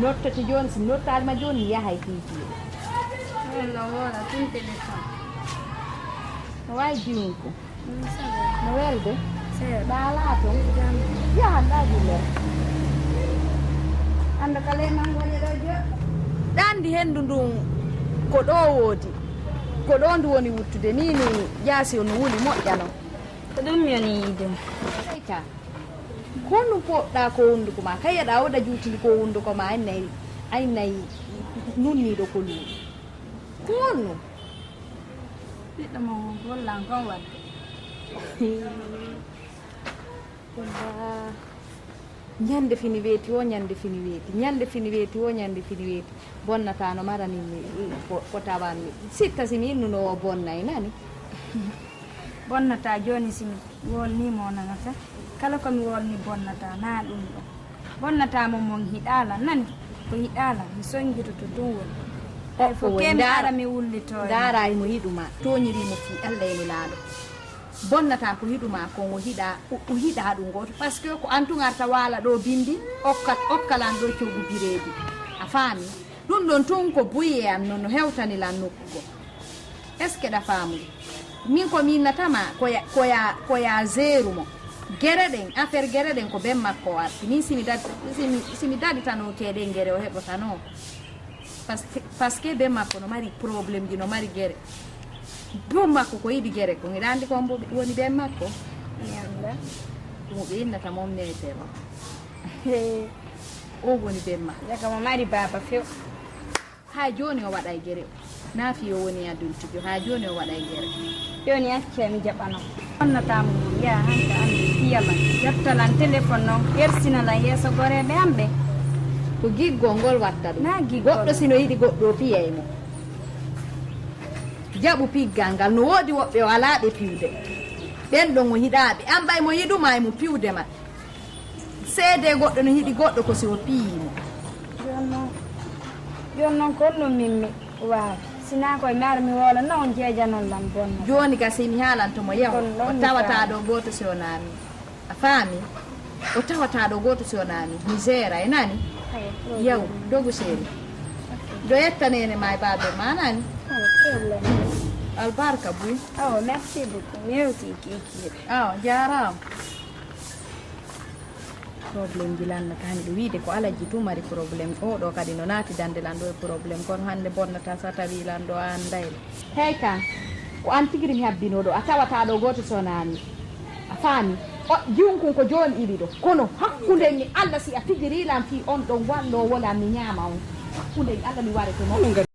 nottati joni si nottalima joni yahay kiikiiɗo no wola tuntede tan no wawi jiwinko no welde seeɗa ɗala toon yahanɗa jullere anda kala nan woni ɗo joɗɗo ɗandi hendu ndun ko ɗo woodi ko ɗo ndu woni wuttude ni ni jaasi no wuli moƴƴano ko ɗum yoni yiidum eyta honɗum poɗɗa ko hunduko ma kayiyaɗa woɗa juutindi ko hunduko ma aynayi nunniɗo ko luuɗi ko honɗum ɓiɗɗo mo hollan kon wadde ñande fini weeti o ñande fini weeti ñande fini weeti o ñande fini weeti bonnata no maranimi ko tawanmi sitta simi innuno o bonnay nani bonnata joni simi wolnimo nanata kala komi wolni bonnata na ɗum ɗo bonnatamo mon hiɗala nani ko hiɗala mi soñjitoto ɗum woni fo kemi ara mi wullitoy dara mo hiɗuma toñirimo fi Allah ene laaɗo bonnata ko hiɗuma ko o hiɗa ɗum goto par ce que ko antu garta waala ɗo bindi okkalan ɗo coggu bireedi a faami ɗum ɗon tun ko buye am noon no hewtanilan nokkugo est ce que ɗa faamude min ko minnatama koya zéro mo gere ɗen affaire gere ɗen ko ben makko o arti min simi daditano keɗen gere o heɓotano par ce que ben makko no mari probléme ji no mari gere bon makko ko yiɗi gere ko hiɗa andi kon bo woni ben makko yanda ɗum ɓe innata moom netema o woni ben makko daga mo mari baba few ha joni o waɗay gere o naafi o woni adultujo ha joni o waɗay gere joni acce mi jaɓano bonnatamo ya hanka andi fiyama yettalan téléphone noon yersinalan yeeso goreɓe am ɓe ko giggol ngol watta ɗum na giggol goɗɗo sino yiɗi goɗɗo o piyay mo jaɓu piggal ngal no woodi woɓɓe o alaɓe piwde ɓen ɗon o hiɗaɓe an ɓay mo yiɗuma e mo piwde ma seede goɗɗo no yiɗi goɗɗo ko si o piyimo joni noon ko ɗum mimmi waawi sina koye mi ara mi woola noon jeejanon lam bonna joni ga simi haalantomo yaho o tawata ɗo goto si o naami a faami o tawata ɗo goto si o naami misére e nani yaw dogu seeri do yettanene ma e babe ma nani albarka buy awo merci beaucoup mi yewti kikiiɗe aw jarama probléme ji lannata hande ɗo wiide ko alaji tu mari probléme oɗo kadi no naati dande lan ɗo e probléme kono hande bonnata sa tawi lan ɗo an dayla hey kan ko an tigiri mi habbinoɗo a tawata ɗo goto sonami a faami o jiwnkun ko joni iri ɗo kono hakkude ni Allah si a tigirilan fi on ɗon wanɗo wola mi ñaama on hakkude Allah mi warete noon